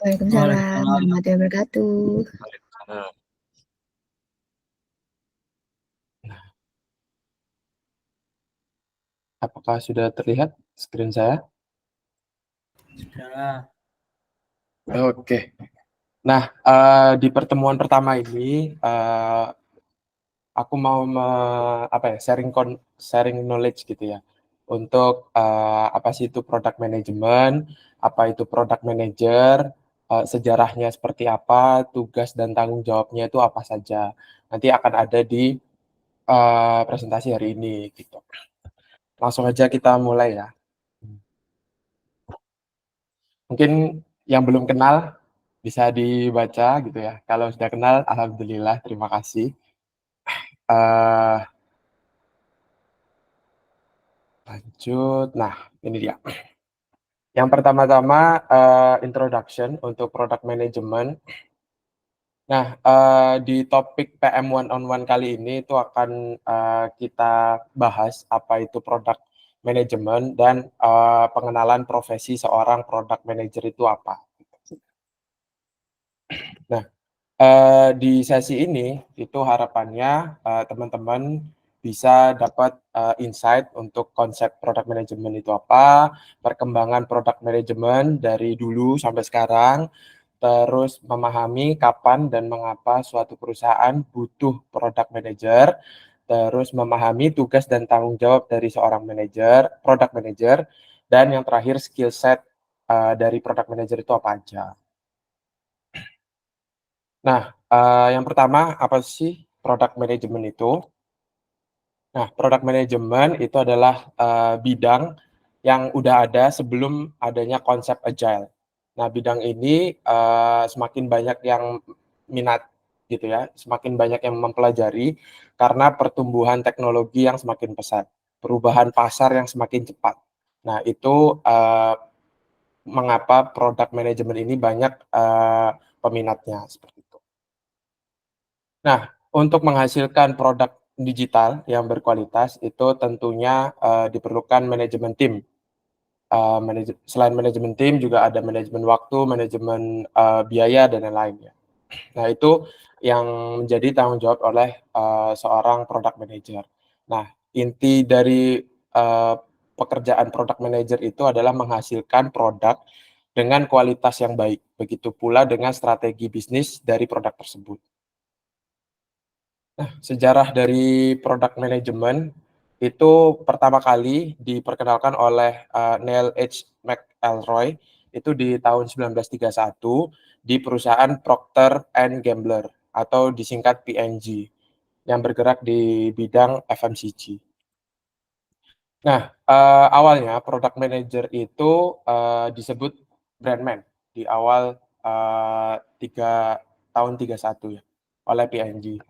Waalaikumsalam Waalaikumsalam. warahmatullahi wabarakatuh. Waalaikumsalam. Nah, apakah sudah terlihat screen saya? Sudah. Oke. Nah, di pertemuan pertama ini, aku mau sharing knowledge gitu ya. Untuk apa sih itu product management, apa itu product manager, sejarahnya seperti apa, tugas dan tanggung jawabnya itu apa saja. Nanti akan ada di presentasi hari ini gitu. Langsung aja kita mulai ya. Mungkin yang belum kenal bisa dibaca gitu ya. Kalau sudah kenal, alhamdulillah, terima kasih. Lanjut. Nah, ini dia. Yang pertama-tama introduction untuk product management. Nah, di topik PM One on One kali ini itu akan kita bahas apa itu product management dan pengenalan profesi seorang product manager itu apa. Nah, di sesi ini itu harapannya teman-teman bisa dapat insight untuk konsep product management itu apa, perkembangan product management dari dulu sampai sekarang, terus memahami kapan dan mengapa suatu perusahaan butuh product manager, terus memahami tugas dan tanggung jawab dari seorang product manager, dan yang terakhir skill set dari product manager itu apa aja. Nah, yang pertama, apa sih product management itu? Nah, product management itu adalah bidang yang udah ada sebelum adanya konsep agile. Nah, bidang ini semakin banyak yang minat gitu ya, semakin banyak yang mempelajari karena pertumbuhan teknologi yang semakin pesat, perubahan pasar yang semakin cepat. Nah, itu mengapa product management ini banyak peminatnya seperti itu. Nah, untuk menghasilkan produk digital yang berkualitas itu tentunya diperlukan manajemen tim. Selain manajemen tim juga ada manajemen waktu, manajemen biaya dan lain-lain. Nah, itu yang menjadi tanggung jawab oleh seorang product manager. Nah, inti dari pekerjaan product manager itu adalah menghasilkan produk dengan kualitas yang baik. Begitu pula dengan strategi bisnis dari produk tersebut. Nah, sejarah dari product management itu pertama kali diperkenalkan oleh Neil H. McElroy itu di tahun 1931 di perusahaan Procter and Gamble atau disingkat P&G yang bergerak di bidang FMCG. Nah, awalnya product manager itu disebut brandman di awal tahun 31 ya oleh P&G.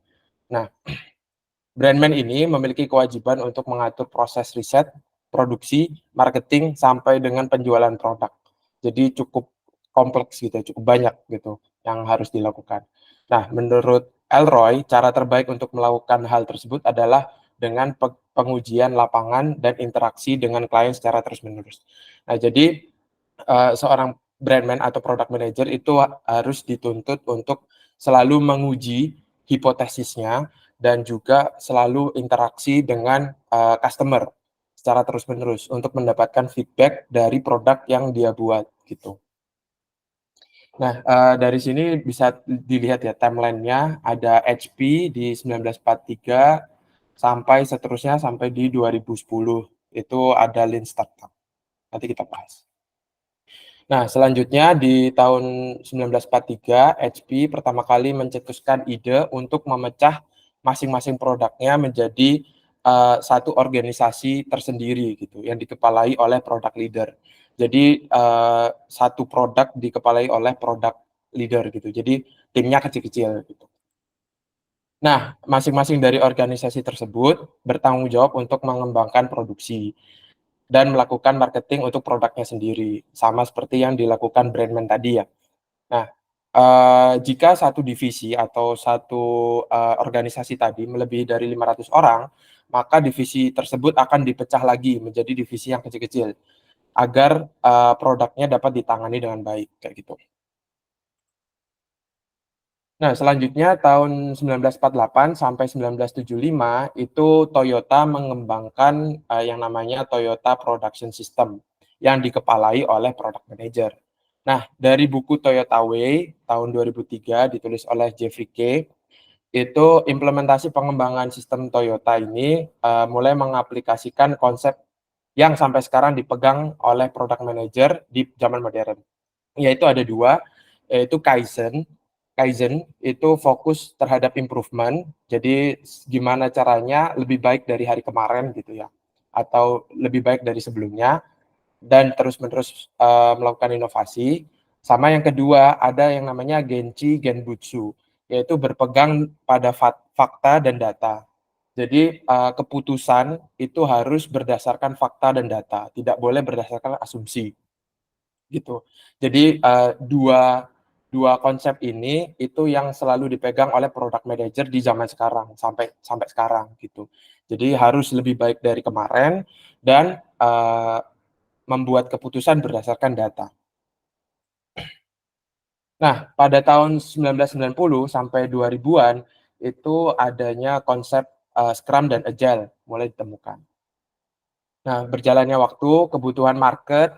Nah, brandman ini memiliki kewajiban untuk mengatur proses riset, produksi, marketing, sampai dengan penjualan produk. Jadi cukup kompleks gitu, cukup banyak gitu yang harus dilakukan. Nah, menurut Elroy, cara terbaik untuk melakukan hal tersebut adalah dengan pengujian lapangan dan interaksi dengan klien secara terus-menerus. Nah, jadi seorang brandman atau product manager itu harus dituntut untuk selalu menguji hipotesisnya dan juga selalu interaksi dengan customer secara terus-menerus untuk mendapatkan feedback dari produk yang dia buat gitu. Nah, dari sini bisa dilihat ya timeline-nya ada HP di 1943 sampai seterusnya sampai di 2010 itu ada Lean Startup. Nanti kita bahas. Nah, selanjutnya di tahun 1943, HP pertama kali mencetuskan ide untuk memecah masing-masing produknya menjadi satu organisasi tersendiri gitu, yang dikepalai oleh product leader. Jadi satu produk dikepalai oleh product leader gitu. Jadi timnya kecil-kecil gitu. Nah, masing-masing dari organisasi tersebut bertanggung jawab untuk mengembangkan produksi dan melakukan marketing untuk produknya sendiri, sama seperti yang dilakukan brandman tadi ya. Nah, jika satu divisi atau satu organisasi tadi melebihi dari 500 orang, maka divisi tersebut akan dipecah lagi menjadi divisi yang kecil-kecil, agar produknya dapat ditangani dengan baik, kayak gitu. Nah, selanjutnya tahun 1948 sampai 1975 itu Toyota mengembangkan, yang namanya Toyota Production System yang dikepalai oleh Product Manager. Nah, dari buku Toyota Way tahun 2003 ditulis oleh Jeffrey Kay, itu implementasi pengembangan sistem Toyota ini, mulai mengaplikasikan konsep yang sampai sekarang dipegang oleh Product Manager di zaman modern. Yaitu ada 2, yaitu Kaizen. Kaizen itu fokus terhadap improvement, jadi gimana caranya lebih baik dari hari kemarin gitu ya, atau lebih baik dari sebelumnya, dan terus-menerus, melakukan inovasi. Sama yang kedua, ada yang namanya Genchi Genbutsu, yaitu berpegang pada fakta dan data. Jadi, keputusan itu harus berdasarkan fakta dan data, tidak boleh berdasarkan asumsi. Gitu. Jadi, dua dua konsep ini itu yang selalu dipegang oleh product manager di zaman sekarang, sampai sampai sekarang gitu. Jadi harus lebih baik dari kemarin dan, membuat keputusan berdasarkan data. Nah, pada tahun 1990 sampai 2000-an itu adanya konsep, Scrum dan Agile mulai ditemukan. Nah, berjalannya waktu, kebutuhan market,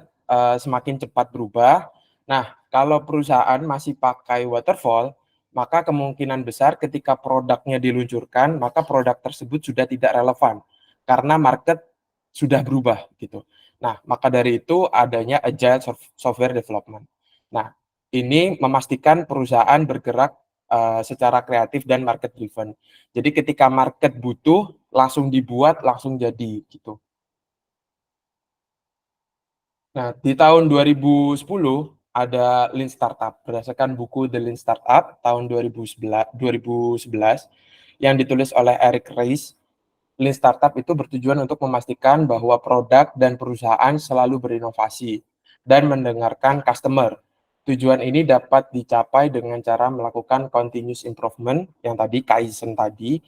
semakin cepat berubah. Nah, kalau perusahaan masih pakai waterfall, maka kemungkinan besar ketika produknya diluncurkan, maka produk tersebut sudah tidak relevan, karena market sudah berubah, gitu. Nah, maka dari itu adanya agile software development. Nah, ini memastikan perusahaan bergerak, secara kreatif dan market driven. Jadi ketika market butuh, langsung dibuat, langsung jadi, gitu. Nah, di tahun 2010 ada Lean Startup berdasarkan buku The Lean Startup tahun 2011 yang ditulis oleh Eric Ries. Lean Startup itu bertujuan untuk memastikan bahwa produk dan perusahaan selalu berinovasi dan mendengarkan customer. Tujuan ini dapat dicapai dengan cara melakukan continuous improvement yang tadi Kaizen tadi,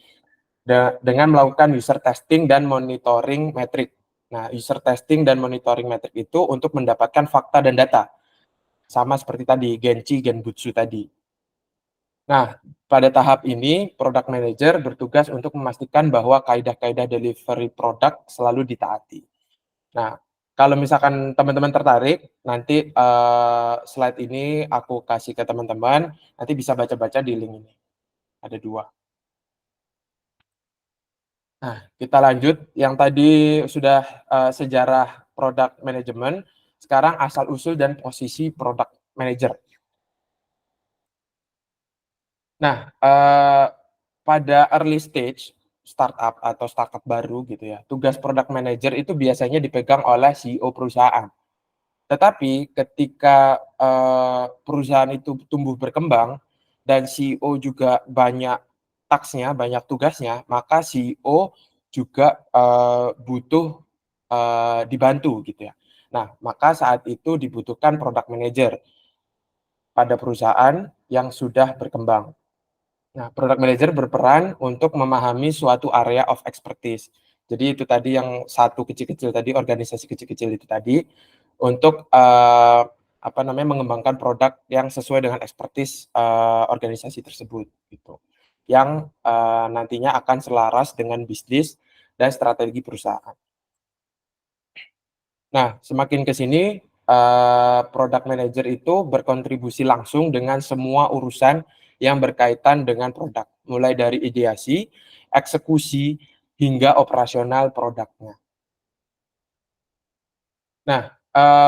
dengan melakukan user testing dan monitoring metrik. Nah, user testing dan monitoring metrik itu untuk mendapatkan fakta dan data. Sama seperti tadi, Genchi, Genbutsu tadi. Nah, pada tahap ini, product manager bertugas untuk memastikan bahwa kaidah-kaidah delivery produk selalu ditaati. Nah, kalau misalkan teman-teman tertarik, nanti slide ini aku kasih ke teman-teman, nanti bisa baca-baca di link ini. Ada 2. Nah, kita lanjut. Yang tadi sudah, sejarah product management, sekarang asal-usul dan posisi product manager. Nah, pada early stage startup atau startup baru gitu ya, tugas product manager itu biasanya dipegang oleh CEO perusahaan. Tetapi ketika, perusahaan itu tumbuh berkembang dan CEO juga banyak task-nya, banyak tugasnya, maka CEO juga, butuh, dibantu gitu ya. Nah, maka saat itu dibutuhkan product manager pada perusahaan yang sudah berkembang. Nah, product manager berperan untuk memahami suatu area of expertise. Jadi itu tadi yang satu kecil-kecil tadi, organisasi kecil-kecil itu tadi, untuk, apa namanya, mengembangkan produk yang sesuai dengan expertise, organisasi tersebut, gitu. Yang, nantinya akan selaras dengan bisnis dan strategi perusahaan. Nah, semakin ke sini, product manager itu berkontribusi langsung dengan semua urusan yang berkaitan dengan produk, mulai dari ideasi, eksekusi, hingga operasional produknya. Nah,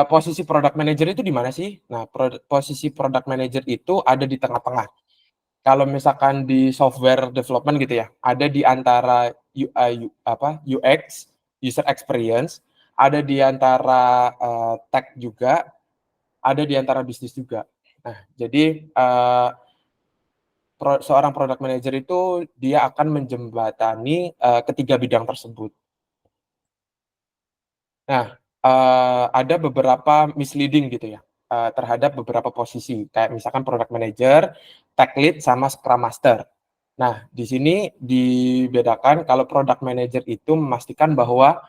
posisi product manager itu di mana sih? Nah, posisi product manager itu ada di tengah-tengah. Kalau misalkan di software development gitu ya, ada di antara UI, UX, user experience, ada di antara, tech juga, ada di antara bisnis juga. Nah, jadi, seorang product manager itu dia akan menjembatani, ketiga bidang tersebut. Nah, ada beberapa misleading gitu ya, terhadap beberapa posisi, kayak misalkan product manager, tech lead, sama scrum master. Nah, di sini dibedakan kalau product manager itu memastikan bahwa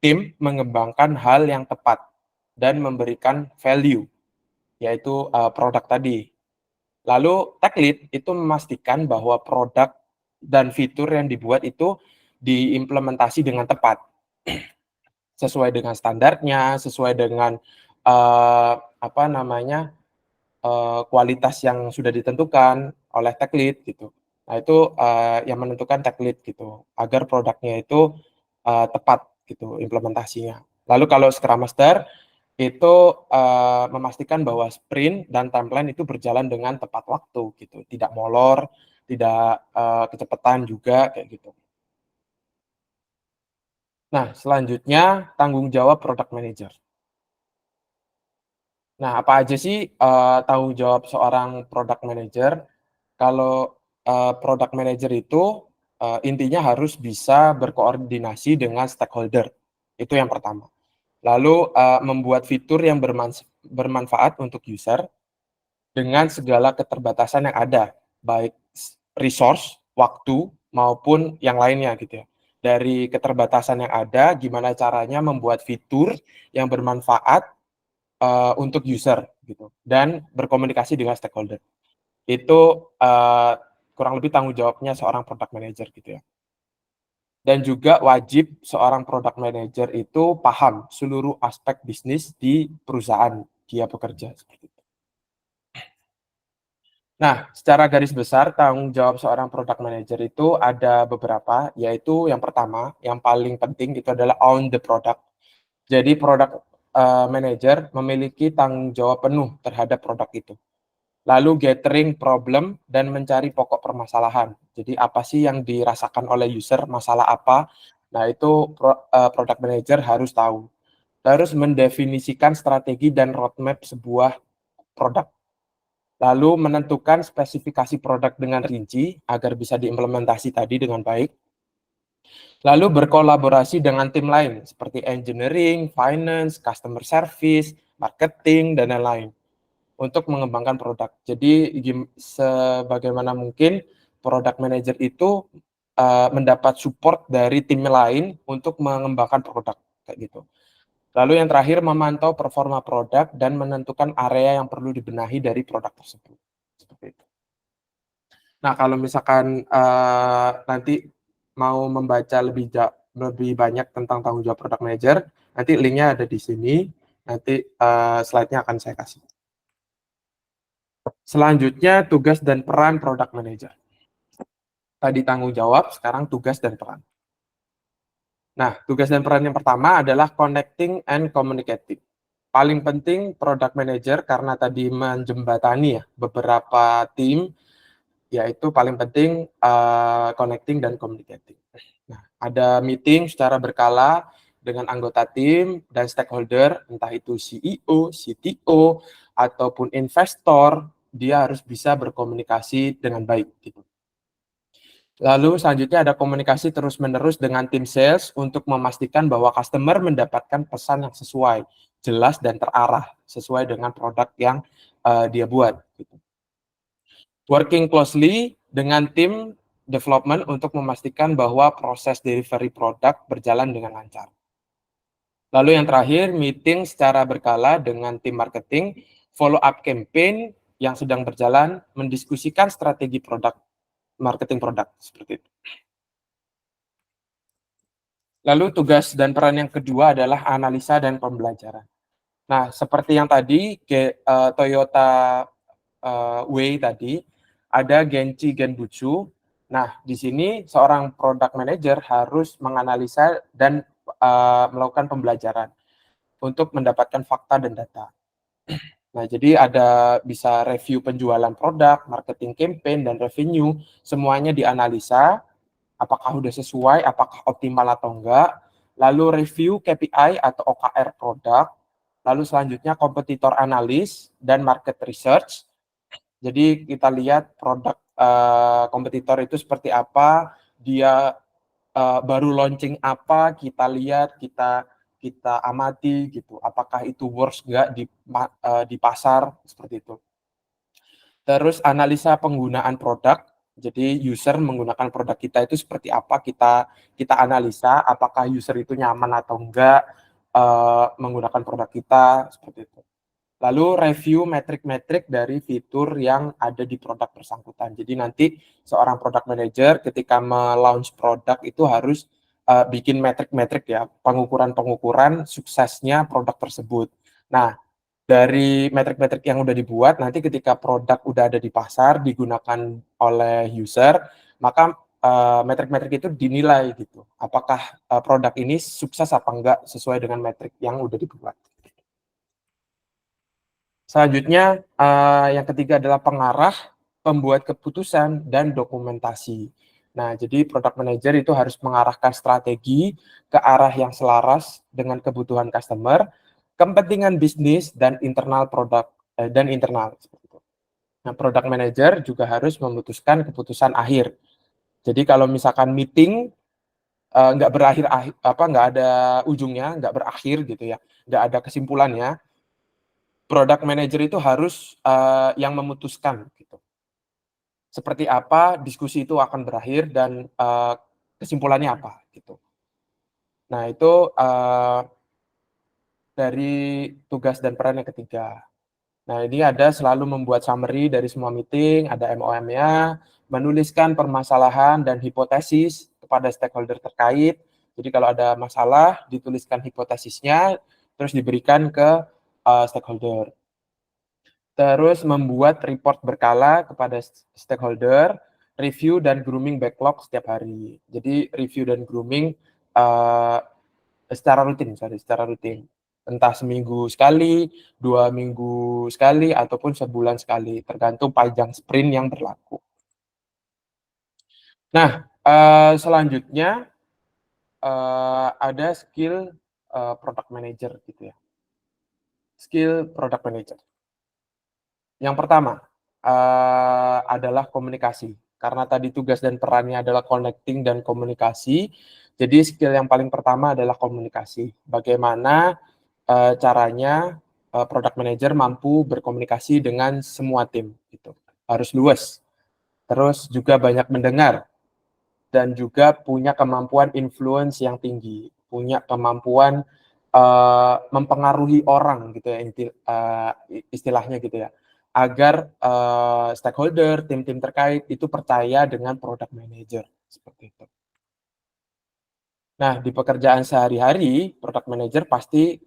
tim mengembangkan hal yang tepat dan memberikan value, yaitu, produk tadi. Lalu tech lead itu memastikan bahwa produk dan fitur yang dibuat itu diimplementasi dengan tepat, sesuai dengan standarnya, sesuai dengan, apa namanya, kualitas yang sudah ditentukan oleh tech lead gitu. Nah itu, yang menentukan tech lead gitu, agar produknya itu, tepat gitu implementasinya. Lalu kalau Scrum Master itu, memastikan bahwa sprint dan timeline itu berjalan dengan tepat waktu gitu, tidak molor, tidak, kecepatan juga kayak gitu. Nah selanjutnya tanggung jawab product manager. Nah apa aja sih, tanggung jawab seorang product manager? Kalau, product manager itu, intinya harus bisa berkoordinasi dengan stakeholder, itu yang pertama. Lalu, membuat fitur yang bermanfaat untuk user dengan segala keterbatasan yang ada, baik resource, waktu, maupun yang lainnya gitu ya. Dari keterbatasan yang ada, gimana caranya membuat fitur yang bermanfaat, untuk user gitu, dan berkomunikasi dengan stakeholder. Itu, kurang lebih tanggung jawabnya seorang product manager gitu ya. Dan juga wajib seorang product manager itu paham seluruh aspek bisnis di perusahaan dia bekerja, seperti itu. Nah, secara garis besar tanggung jawab seorang product manager itu ada beberapa, yaitu yang pertama, yang paling penting itu adalah own the product. Jadi product, manager memiliki tanggung jawab penuh terhadap produk itu. Lalu gathering problem dan mencari pokok permasalahan. Jadi apa sih yang dirasakan oleh user, masalah apa. Nah itu product manager harus tahu. Terus mendefinisikan strategi dan roadmap sebuah produk. Lalu menentukan spesifikasi produk dengan rinci agar bisa diimplementasi tadi dengan baik. Lalu berkolaborasi dengan tim lain seperti engineering, finance, customer service, marketing, dan lain-lain untuk mengembangkan produk. Jadi sebagaimana mungkin product manager itu, mendapat support dari tim lain untuk mengembangkan produk, kayak gitu. Lalu yang terakhir memantau performa produk dan menentukan area yang perlu dibenahi dari produk tersebut, seperti itu. Nah kalau misalkan, nanti mau membaca lebih banyak tentang tanggung jawab product manager, nanti linknya ada di sini, nanti, slide-nya akan saya kasih. Selanjutnya tugas dan peran product manager. Tadi tanggung jawab, sekarang tugas dan peran. Nah, tugas dan peran yang pertama adalah connecting and communicating. Paling penting product manager karena tadi menjembatani ya beberapa tim, yaitu paling penting, connecting dan communicating. Nah, ada meeting secara berkala dengan anggota tim dan stakeholder, entah itu CEO, CTO, ataupun investor, dia harus bisa berkomunikasi dengan baik gitu. Lalu selanjutnya ada komunikasi terus-menerus dengan tim sales untuk memastikan bahwa customer mendapatkan pesan yang sesuai, jelas dan terarah sesuai dengan produk yang, dia buat gitu. Working closely dengan tim development untuk memastikan bahwa proses delivery produk berjalan dengan lancar. Lalu yang terakhir, meeting secara berkala dengan tim marketing, follow up campaign yang sedang berjalan, mendiskusikan strategi produk, marketing produk, seperti itu. Lalu tugas dan peran yang kedua adalah analisa dan pembelajaran. Nah, seperti yang tadi Toyota, Way tadi, ada Genchi Genbutsu. Nah, di sini seorang product manager harus menganalisa dan, melakukan pembelajaran untuk mendapatkan fakta dan data. Nah, jadi ada bisa review penjualan produk, marketing campaign, dan revenue, semuanya dianalisa, apakah sudah sesuai, apakah optimal atau enggak, lalu review KPI atau OKR produk, lalu selanjutnya kompetitor analis dan market research. Jadi kita lihat produk, kompetitor itu seperti apa, dia, baru launching apa, kita lihat, kita kita amati gitu, apakah itu works enggak di pasar, seperti itu. Terus analisa penggunaan produk, jadi user menggunakan produk kita itu seperti apa, kita kita analisa apakah user itu nyaman atau enggak, menggunakan produk kita, seperti itu. Lalu review metrik-metrik dari fitur yang ada di produk bersangkutan. Jadi nanti seorang product manager ketika me-launch produk itu harus bikin metrik-metrik ya, pengukuran-pengukuran suksesnya produk tersebut. Nah, dari metrik-metrik yang udah dibuat, nanti ketika produk udah ada di pasar, digunakan oleh user, maka metrik-metrik itu dinilai gitu. Apakah produk ini sukses apa enggak sesuai dengan metrik yang udah dibuat. Selanjutnya, yang ketiga adalah pengarah, pembuat keputusan, dan dokumentasi. Nah, jadi product manager itu harus mengarahkan strategi ke arah yang selaras dengan kebutuhan customer, kepentingan bisnis, dan internal produk dan internal. Nah, product manager juga harus memutuskan keputusan akhir. Jadi kalau misalkan meeting nggak berakhir nggak ada ujungnya, nggak berakhir gitu ya, nggak ada kesimpulannya, product manager itu harus yang memutuskan gitu. Seperti apa diskusi itu akan berakhir dan kesimpulannya apa gitu. Nah, itu dari tugas dan peran yang ketiga. Nah, ini ada selalu membuat summary dari semua meeting, ada MOM-nya, menuliskan permasalahan dan hipotesis kepada stakeholder terkait. Jadi kalau ada masalah, dituliskan hipotesisnya, terus diberikan ke stakeholder. Terus membuat report berkala kepada stakeholder, review dan grooming backlog setiap hari. Jadi review dan grooming secara rutin. Entah seminggu sekali, 2 minggu sekali, ataupun sebulan sekali, tergantung panjang sprint yang berlaku. Nah, selanjutnya ada skill product manager gitu ya. Skill product manager. Yang pertama, adalah komunikasi. Karena tadi tugas dan perannya adalah connecting dan komunikasi, jadi skill yang paling pertama adalah komunikasi. Bagaimana caranya product manager mampu berkomunikasi dengan semua tim gitu. Harus luas. Terus juga banyak mendengar dan juga punya kemampuan influence yang tinggi, punya kemampuan mempengaruhi orang gitu ya, istilahnya gitu ya, agar stakeholder, tim-tim terkait itu percaya dengan product manager seperti itu. Nah, di pekerjaan sehari-hari, product manager pasti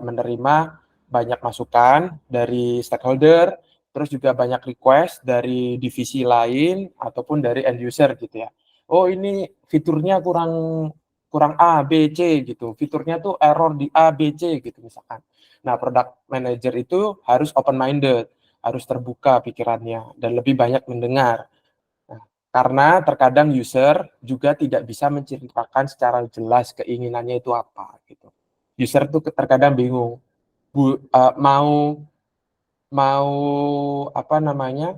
menerima banyak masukan dari stakeholder, terus juga banyak request dari divisi lain ataupun dari end user gitu ya. Oh, ini fiturnya kurang kurang A, B, C gitu. Fiturnya tuh error di A, B, C gitu misalkan. Nah, product manager itu harus open minded, harus terbuka pikirannya dan lebih banyak mendengar. Nah, karena terkadang user juga tidak bisa menceritakan secara jelas keinginannya itu apa gitu. User tuh terkadang bingung, mau mau apa namanya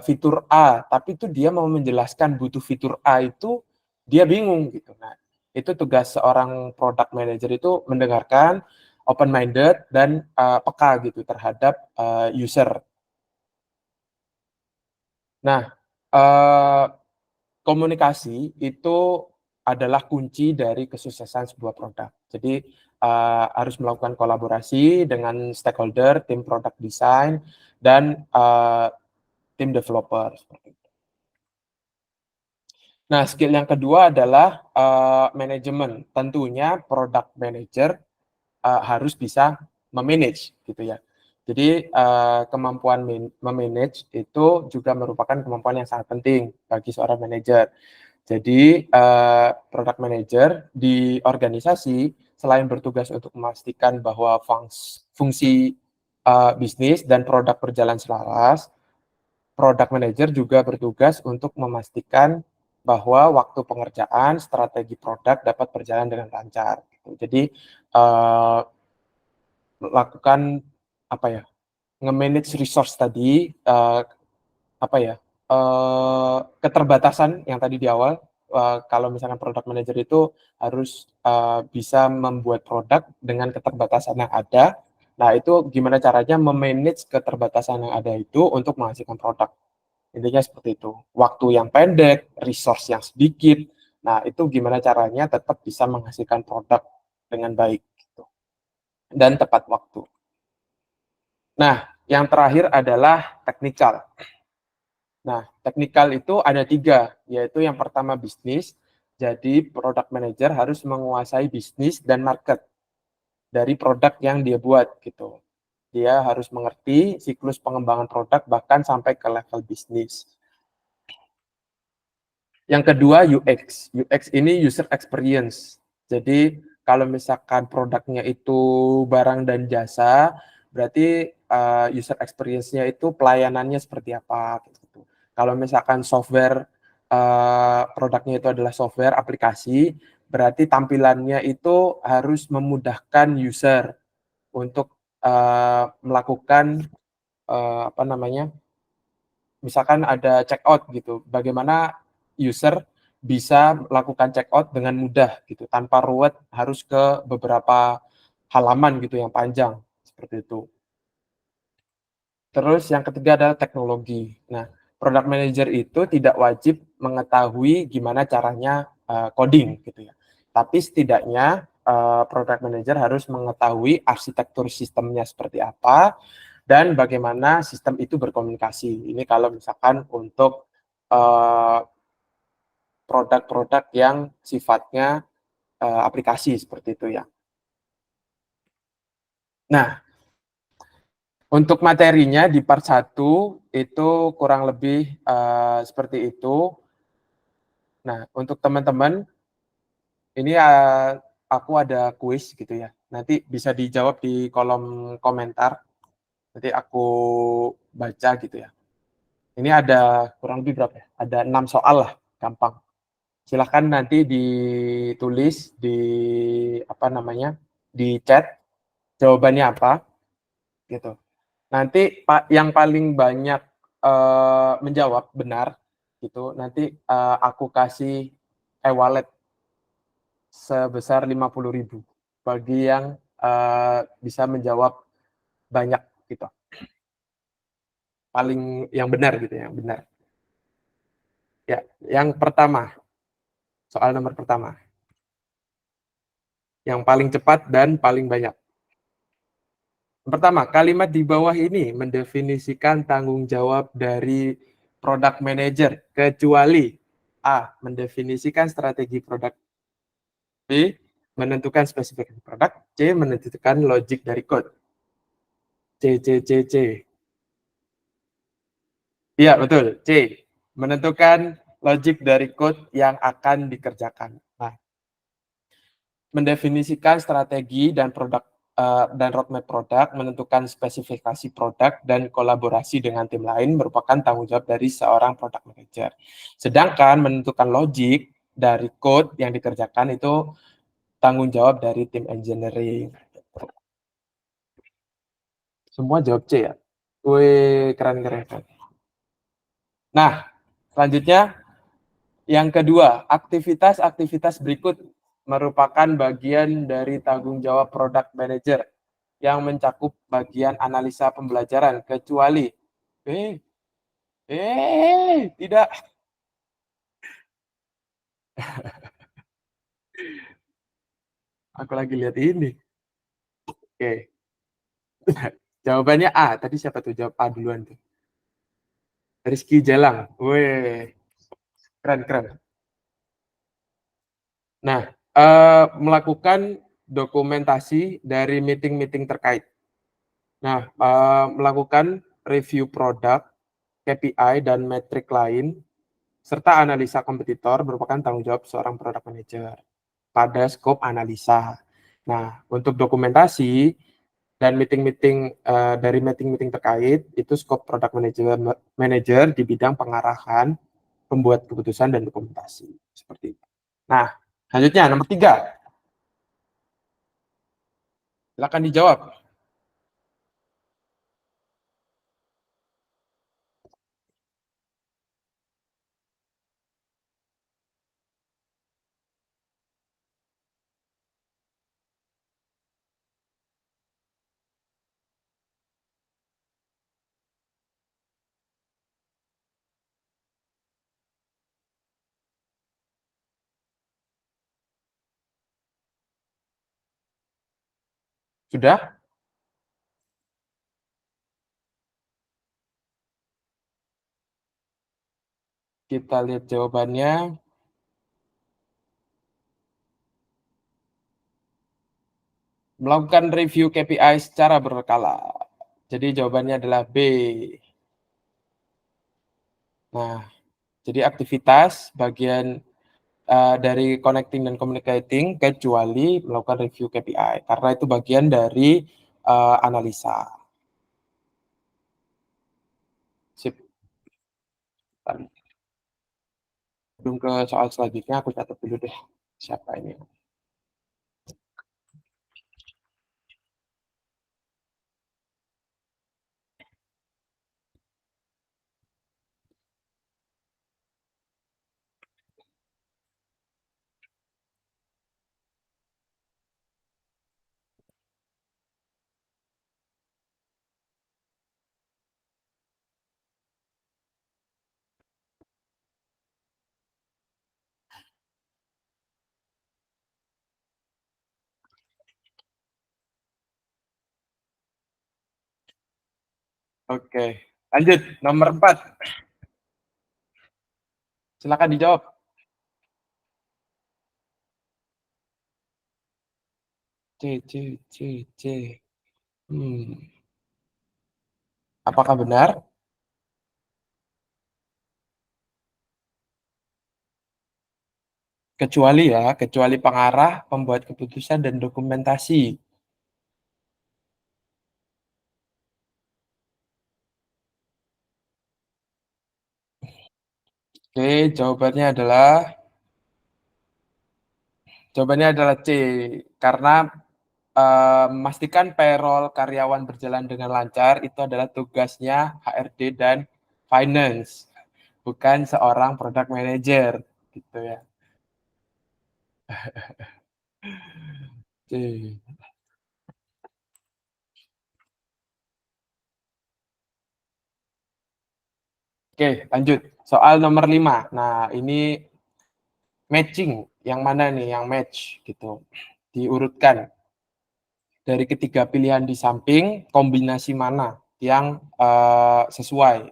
fitur A, tapi itu dia mau menjelaskan butuh fitur A itu dia bingung gitu. Nah, itu tugas seorang product manager itu mendengarkan, open minded dan peka gitu terhadap user. Nah, komunikasi itu adalah kunci dari kesuksesan sebuah produk. Jadi harus melakukan kolaborasi dengan stakeholder, tim product design, dan tim developer. Nah, skill yang kedua adalah manajemen. Tentunya product manager harus bisa memanage gitu ya. Jadi kemampuan memanage itu juga merupakan kemampuan yang sangat penting bagi seorang manajer. Jadi product manager di organisasi selain bertugas untuk memastikan bahwa fungsi bisnis dan produk berjalan selaras, product manager juga bertugas untuk memastikan bahwa waktu pengerjaan strategi produk dapat berjalan dengan lancar. Gitu. Jadi lakukan apa ya, nge-manage resource tadi, apa ya, keterbatasan yang tadi di awal, kalau misalkan product manager itu harus bisa membuat produk dengan keterbatasan yang ada. Nah, itu gimana caranya me-manage keterbatasan yang ada itu untuk menghasilkan produk. Intinya seperti itu. Waktu yang pendek, resource yang sedikit. Nah, itu gimana caranya tetap bisa menghasilkan produk dengan baik gitu, dan tepat waktu. Nah, yang terakhir adalah teknikal. Nah, teknikal itu ada 3, yaitu yang pertama bisnis, jadi product manager harus menguasai bisnis dan market dari produk yang dia buat, gitu. Dia harus mengerti siklus pengembangan produk bahkan sampai ke level bisnis. Yang kedua UX. UX ini user experience. Jadi kalau misalkan produknya itu barang dan jasa, berarti user experience-nya itu pelayanannya seperti apa gitu. Kalau misalkan software produknya itu adalah software aplikasi, berarti tampilannya itu harus memudahkan user untuk melakukan apa namanya? Misalkan ada check out gitu, bagaimana user bisa melakukan check out dengan mudah gitu, tanpa ruwet harus ke beberapa halaman gitu yang panjang, seperti itu. Terus yang ketiga adalah teknologi. Nah, product manager itu tidak wajib mengetahui gimana caranya coding gitu ya. Tapi setidaknya product manager harus mengetahui arsitektur sistemnya seperti apa dan bagaimana sistem itu berkomunikasi. Ini kalau misalkan untuk uh, produk-produk yang sifatnya aplikasi seperti itu ya. Nah, untuk materinya di part 1 itu kurang lebih seperti itu. Nah, untuk teman-teman ini aku ada kuis gitu ya. Nanti bisa dijawab di kolom komentar. Nanti aku baca gitu ya. Ini ada kurang lebih berapa ya? Ada 6 soal lah, gampang. Silahkan nanti ditulis di apa namanya? Di chat jawabannya apa gitu. Nanti yang paling banyak menjawab benar gitu, nanti aku kasih e-wallet sebesar 50.000 bagi yang bisa menjawab banyak gitu. Paling yang benar gitu ya, yang benar. Ya, yang pertama, soal nomor pertama. Yang paling cepat dan paling banyak. Pertama, kalimat di bawah ini mendefinisikan tanggung jawab dari product manager kecuali A. Mendefinisikan strategi produk, B. Menentukan spesifikasi produk, C. Menentukan logic dari code. C, C, C, C. Iya, betul. C. Menentukan logic dari code yang akan dikerjakan. Nah, mendefinisikan strategi dan produk dan roadmap produk, menentukan spesifikasi produk dan kolaborasi dengan tim lain merupakan tanggung jawab dari seorang product manager. Sedangkan menentukan logic dari code yang dikerjakan itu tanggung jawab dari tim engineering. Semua jawab C ya. Wih, keren keren. Nah, selanjutnya yang kedua, aktivitas-aktivitas berikut merupakan bagian dari tanggung jawab product manager yang mencakup bagian analisa pembelajaran kecuali eh tidak, aku lagi lihat ini. Oke. Jawabannya A. Tadi siapa tuh jawab A duluan tuh? Rizky Jalang. Weh, keren keren. Nah, melakukan dokumentasi dari meeting-meeting terkait. Nah, melakukan review produk, KPI dan metrik lain serta analisa kompetitor merupakan tanggung jawab seorang product manager pada skop analisa. Nah, untuk dokumentasi dan meeting-meeting dari meeting-meeting terkait itu skop product manager di bidang pengarahan, pembuat keputusan dan dokumentasi seperti itu. Nah, selanjutnya nomor 3, silakan dijawab. Sudah? Kita lihat jawabannya, melakukan review KPI secara berkala. Jadi jawabannya adalah B. Nah, jadi aktivitas bagian, dari connecting dan communicating kecuali melakukan review KPI, karena itu bagian dari, analisa. Sip, sebelum ke soal selanjutnya aku catat dulu deh, siapa ini. Oke, lanjut nomor 4, silakan dijawab. C C C C. Apakah benar? Kecuali ya, kecuali pengarah, pembuat keputusan, dan dokumentasi. Oke, jawabannya adalah C, karena, memastikan payroll karyawan berjalan dengan lancar itu adalah tugasnya HRD dan finance, bukan seorang product manager, gitu ya. C. Oke, lanjut. Soal nomor 5. Nah, ini matching, yang mana nih yang match gitu. Diurutkan dari ketiga pilihan di samping, kombinasi mana yang, sesuai?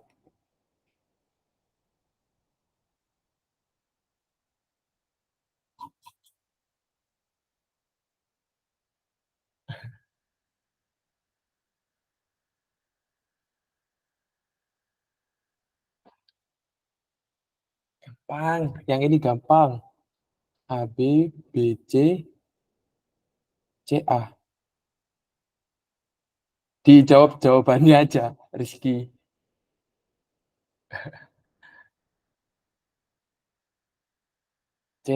Gampang, yang ini gampang. A, B, B, C, C, A. Dijawab jawabannya aja, Rizky. C.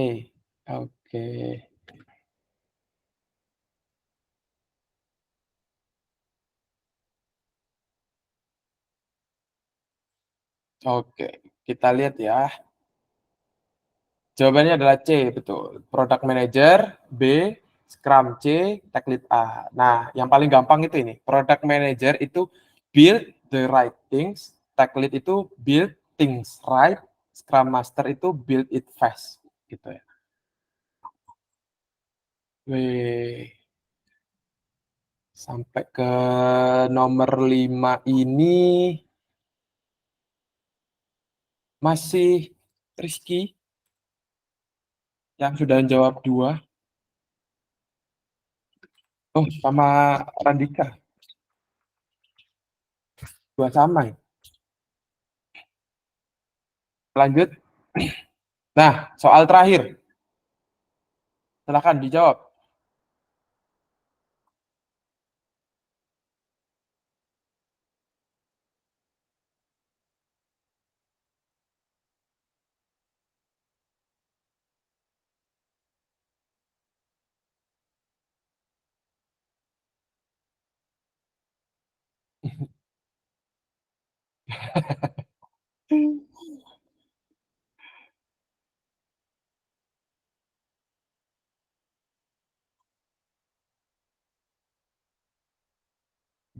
Oke. Oke, kita lihat ya. Jawabannya adalah C, betul. Product Manager, B, Scrum C, Tech Lead A. Nah, yang paling gampang itu ini, Product Manager itu build the right things, Tech Lead itu build things right, Scrum Master itu build it fast, gitu ya. Wih, sampai ke nomor 5 ini masih Rizky yang sudah jawab 2. Oh, sama Randika, 2 sama ya? Lanjut. Nah, soal terakhir, silakan dijawab.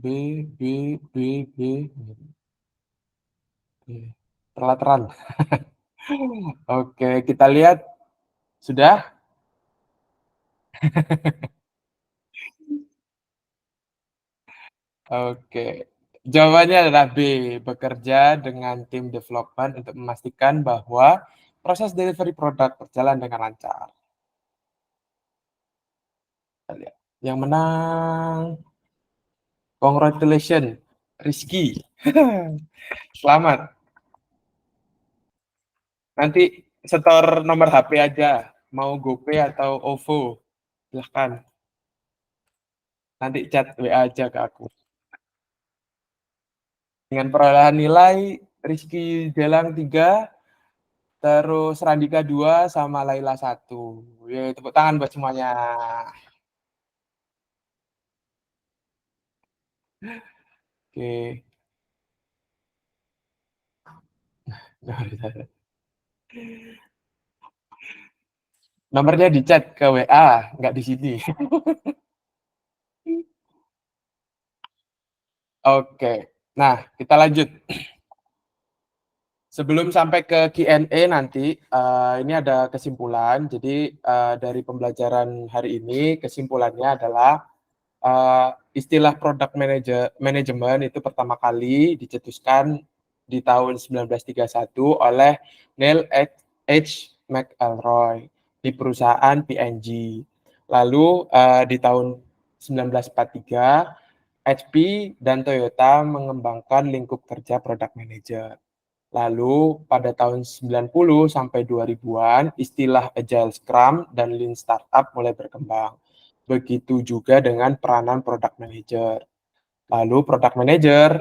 B, B, B, B, B. Terlateran. Oke, kita lihat. Sudah? Oke. Jawabannya adalah B, bekerja dengan tim development untuk memastikan bahwa proses delivery produk berjalan dengan lancar. Kita lihat. Yang menang, congratulations, Rizky. Selamat. Nanti setor nomor HP aja, mau GoPay atau OVO, silahkan. Nanti chat WA aja ke aku. Dengan perolehan nilai, Rizky Delang 3, terus Randika 2, sama Laila 1. Yeay, tepuk tangan buat semuanya. Oke. Nomornya di chat ke WA, nggak di sini. Oke. Nah, kita lanjut. Sebelum sampai ke Q&A nanti, ini ada kesimpulan. Jadi, dari pembelajaran hari ini, kesimpulannya adalah, istilah product management itu pertama kali dicetuskan di tahun 1931 oleh Neil H. McElroy di perusahaan P&G. Lalu, di tahun 1943, HP dan Toyota mengembangkan lingkup kerja product manager. Lalu pada tahun 90 sampai 2000-an, istilah Agile Scrum dan Lean Startup mulai berkembang. Begitu juga dengan peranan product manager. Lalu product manager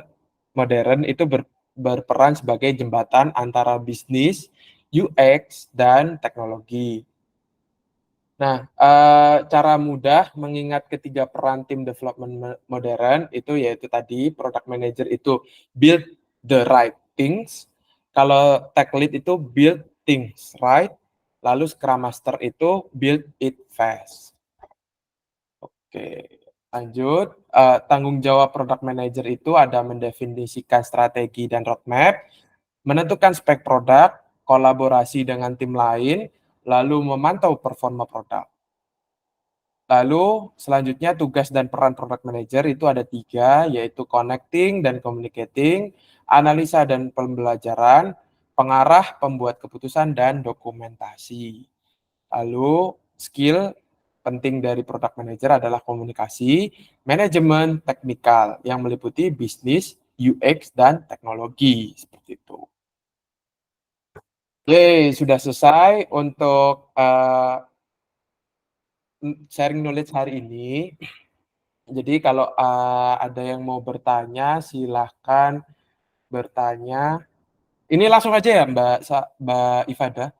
modern itu berperan sebagai jembatan antara bisnis, UX, dan teknologi. Nah, cara mudah mengingat ketiga peran tim development modern itu yaitu tadi product manager itu build the right things, kalau tech lead itu build things right, lalu scrum master itu build it fast. Oke, lanjut. Tanggung jawab product manager itu ada mendefinisikan strategi dan roadmap, menentukan spek produk, kolaborasi dengan tim lain, lalu memantau performa produk. Lalu selanjutnya tugas dan peran product manager itu ada 3, yaitu connecting dan communicating, analisa dan pembelajaran, pengarah, pembuat keputusan, dan dokumentasi. Lalu skill penting dari product manager adalah komunikasi, manajemen, teknikal yang meliputi bisnis, UX, dan teknologi. Seperti itu. Yeay, sudah selesai untuk sharing knowledge hari ini. Jadi kalau, ada yang mau bertanya, silahkan bertanya. Ini langsung aja ya Mbak Ifada,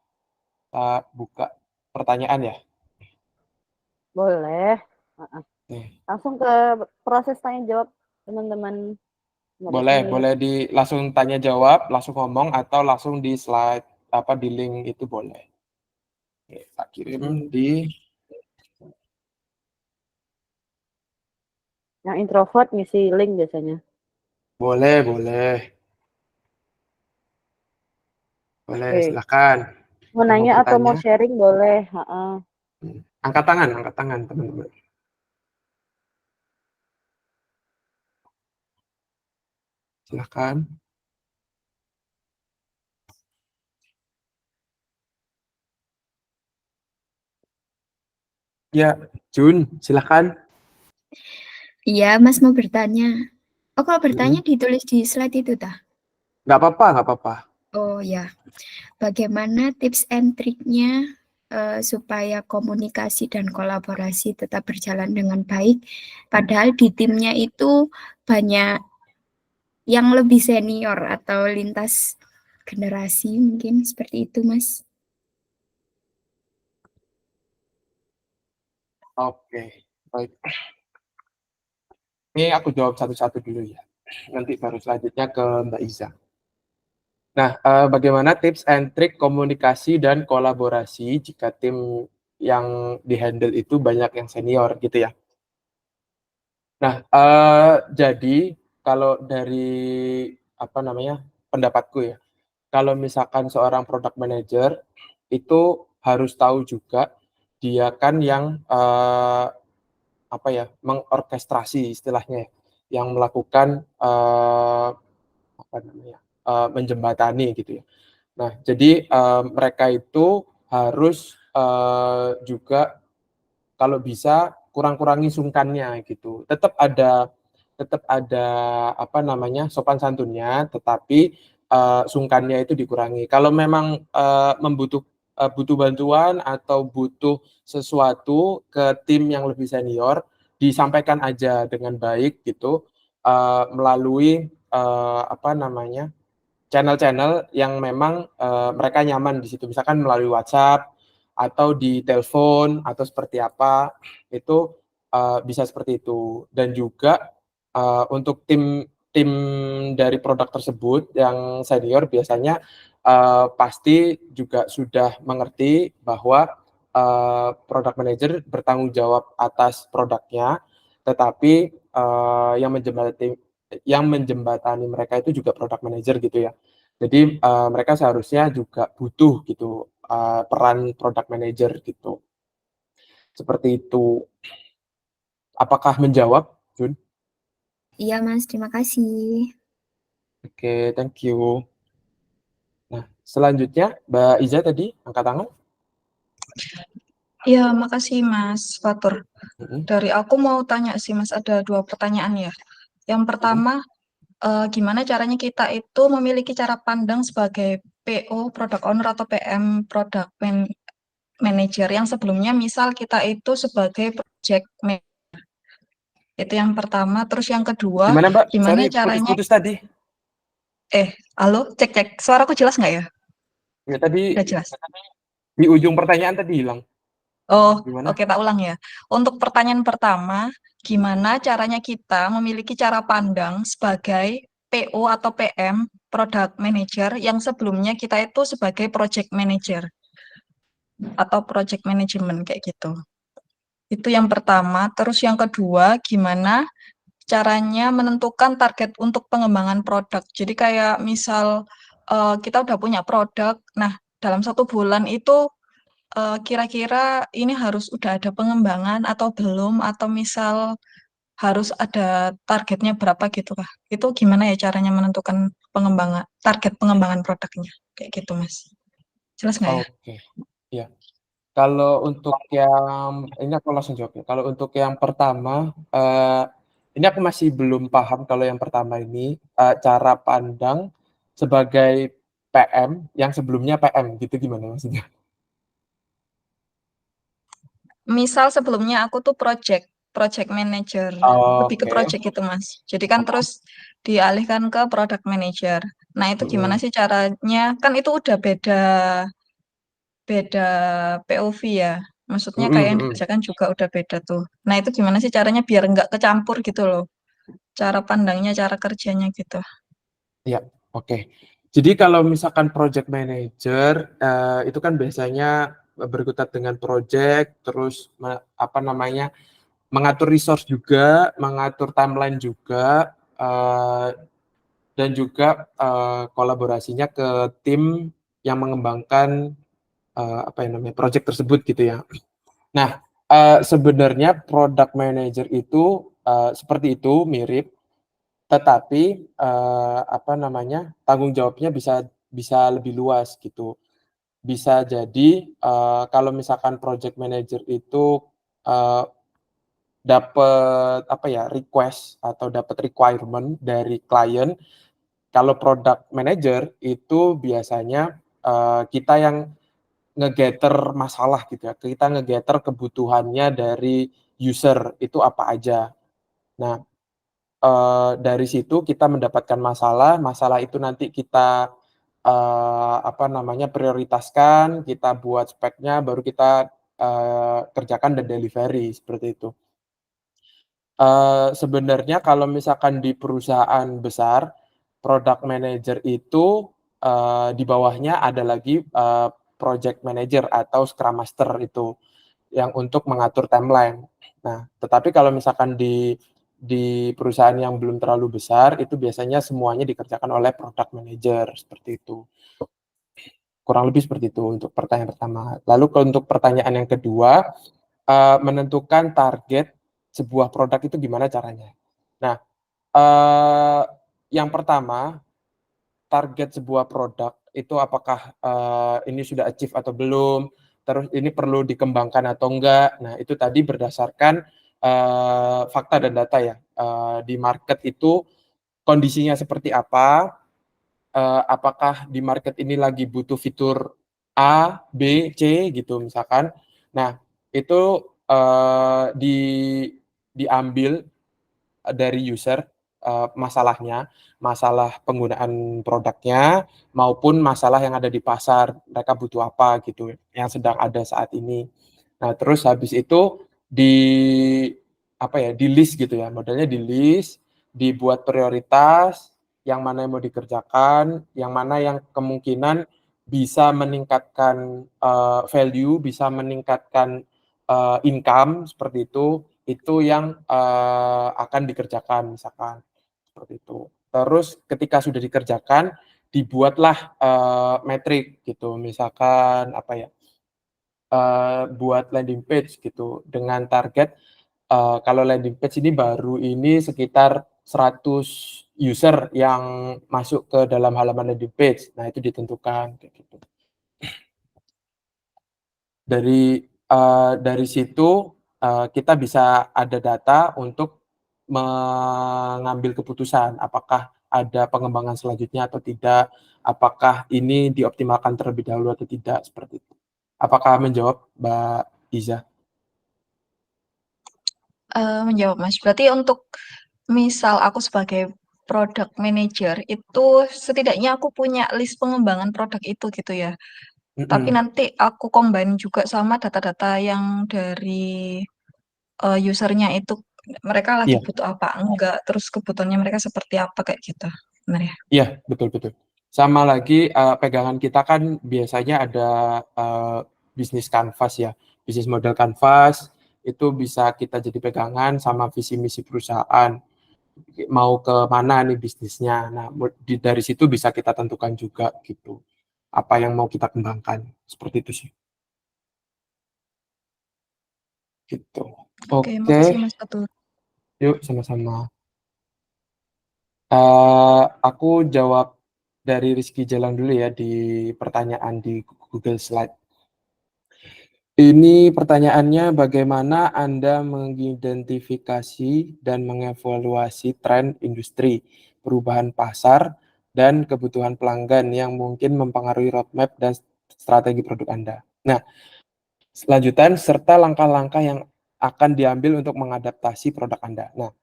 buka pertanyaan ya? Boleh. Nih, Langsung ke proses tanya jawab teman-teman mereka boleh nih. boleh langsung tanya jawab, langsung ngomong, atau langsung di slide, di link itu boleh. Oke, tak kirim di Yang introvert ngisi link biasanya. boleh boleh. Boleh, Oke. silakan. Mau Yang mau nanya atau mau bertanya, sharing boleh. angkat tangan teman-teman. Silakan. Ya, Jun, silakan. Iya, Mas mau bertanya. Oh, kalau bertanya Mhm. ditulis di slide itu, tah? Nggak apa-apa, nggak apa-apa. Oh ya, bagaimana tips and triknya supaya komunikasi dan kolaborasi tetap berjalan dengan baik, padahal di timnya itu banyak yang lebih senior atau lintas generasi, mungkin seperti itu, Mas. Oke, baik. Ini aku jawab satu-satu dulu ya. Nanti baru selanjutnya ke Mbak Iza. Nah, bagaimana tips and trik komunikasi dan kolaborasi jika tim yang di-handle itu banyak yang senior gitu ya? Nah, jadi kalau dari apa namanya, pendapatku ya, kalau misalkan seorang product manager itu harus tahu juga dia kan yang, apa ya, mengorkestrasi istilahnya ya. yang melakukan menjembatani gitu ya. Nah, jadi mereka itu harus juga kalau bisa kurang-kurangi sungkannya gitu. Tetap ada sopan santunnya, tetapi sungkannya itu dikurangi. Kalau memang butuh bantuan atau butuh sesuatu ke tim yang lebih senior, disampaikan aja dengan baik gitu melalui channel-channel yang memang mereka nyaman di situ, misalkan melalui WhatsApp atau di telepon atau seperti apa, itu bisa seperti itu. Dan juga untuk tim tim dari produk tersebut yang senior biasanya pasti juga sudah mengerti bahwa product manager bertanggung jawab atas produknya, tetapi yang menjembatani mereka itu juga product manager gitu ya. Jadi mereka seharusnya juga butuh gitu peran product manager gitu. Seperti itu. Apakah menjawab, Jun? Iya, Mas, terima kasih. Oke, thank you. Nah, selanjutnya Mbak Iza tadi angkat tangan. Iya, makasih Mas Fatur. Dari aku mau tanya sih Mas, ada 2 pertanyaan ya. Yang pertama, gimana caranya kita itu memiliki cara pandang sebagai PO, Product Owner atau PM, Product Manager yang sebelumnya misal kita itu sebagai project manager. Itu yang pertama. Terus yang kedua, Gimana Mbak? gimana Sorry, caranya putus-putus tadi. halo, cek. Suaraku jelas nggak ya? Ya, tadi Udah jelas. di ujung pertanyaan tadi hilang. Oh, Gimana? oke, tak ulang ya. Untuk pertanyaan pertama, gimana caranya kita memiliki cara pandang sebagai PO atau PM, Product Manager, yang sebelumnya kita itu sebagai Project Manager atau Project Management kayak gitu. Itu yang pertama. Terus yang kedua, gimana caranya menentukan target untuk pengembangan produk. Jadi kayak misal kita udah punya produk, nah dalam 1 bulan itu kira-kira ini harus udah ada pengembangan atau belum, atau misal harus ada targetnya berapa gitu Kak? Itu gimana ya caranya menentukan target pengembangan produknya? Kayak gitu Mas. Jelas nggak ya? Oke. Ya. Kalau untuk yang ini aku langsung jawab ya. Kalau untuk yang pertama, ini aku masih belum paham kalau yang pertama ini cara pandang sebagai PM yang sebelumnya PM gitu gimana maksudnya? Misal sebelumnya aku tuh project manager, lebih ke Oke. project gitu Mas. Jadi kan terus dialihkan ke product manager. Nah, itu gimana sih caranya? Kan itu udah beda POV ya. Maksudnya kayak yang dikerjakan juga udah beda tuh. Nah, itu gimana sih caranya biar nggak kecampur gitu loh. Cara pandangnya, cara kerjanya gitu. Ya, oke. Jadi kalau misalkan project manager itu kan biasanya berkutat dengan project, terus mengatur resource juga, mengatur timeline juga, dan juga kolaborasinya ke tim yang mengembangkan project tersebut gitu ya. Nah, sebenarnya product manager itu seperti itu, mirip, tetapi tanggung jawabnya bisa lebih luas gitu. Bisa jadi kalau misalkan project manager itu dapat request atau dapat requirement dari klien, kalau product manager itu biasanya kita yang nge-gather masalah gitu ya, kita nge-gather kebutuhannya dari user itu apa aja. Nah, dari situ kita mendapatkan masalah itu nanti kita prioritaskan, kita buat speknya, baru kita kerjakan dan delivery seperti itu. Sebenarnya kalau misalkan di perusahaan besar, product manager itu di bawahnya ada lagi project manager atau scrum master itu yang untuk mengatur timeline. Nah, tetapi kalau misalkan di perusahaan yang belum terlalu besar, itu biasanya semuanya dikerjakan oleh product manager, seperti itu. Kurang lebih seperti itu untuk pertanyaan pertama. Lalu untuk pertanyaan yang kedua, menentukan target sebuah produk itu gimana caranya? Nah, Yang pertama, target sebuah produk itu apakah ini sudah achieve atau belum, terus ini perlu dikembangkan atau enggak. Nah, itu tadi berdasarkan fakta dan data ya. Di market itu kondisinya seperti apa, apakah di market ini lagi butuh fitur A, B, C gitu misalkan. Nah, itu diambil dari user masalahnya, masalah penggunaan produknya maupun masalah yang ada di pasar, mereka butuh apa gitu yang sedang ada saat ini. Nah, terus habis itu di-list gitu ya, modelnya di-list, dibuat prioritas, yang mana yang mau dikerjakan, yang mana yang kemungkinan bisa meningkatkan value, bisa meningkatkan income seperti itu yang akan dikerjakan misalkan seperti itu. Terus ketika sudah dikerjakan, dibuatlah metrik gitu, misalkan buat landing page gitu dengan target kalau landing page ini baru ini sekitar 100 user yang masuk ke dalam halaman landing page. Nah, itu ditentukan kayak gitu. Dari situ kita bisa ada data untuk mengambil keputusan apakah ada pengembangan selanjutnya atau tidak, apakah ini dioptimalkan terlebih dahulu atau tidak, seperti itu. Apakah menjawab, Mbak Iza? Menjawab, Mas. Berarti untuk misal aku sebagai product manager itu setidaknya aku punya list pengembangan produk itu gitu ya. Tapi nanti aku combine juga sama data-data yang dari usernya itu mereka lagi Iya. butuh apa enggak, terus kebutuhannya mereka seperti apa kayak gitu. Benar ya? Iya, betul. Sama lagi pegangan kita kan biasanya ada bisnis canvas ya, bisnis model canvas itu bisa kita jadi pegangan sama visi misi perusahaan. Mau ke mana nih bisnisnya. Nah, dari situ bisa kita tentukan juga gitu. Apa yang mau kita kembangkan. Seperti itu sih. Gitu. Oke, Oke, makasih Mas Fatur. yuk sama-sama. Aku jawab dari Rizky Jalan dulu ya di pertanyaan di Google Slide. Ini pertanyaannya, bagaimana Anda mengidentifikasi dan mengevaluasi tren industri, perubahan pasar, dan kebutuhan pelanggan yang mungkin mempengaruhi roadmap dan strategi produk Anda. Nah, selanjutan serta langkah-langkah yang akan diambil untuk mengadaptasi produk Anda. Nah,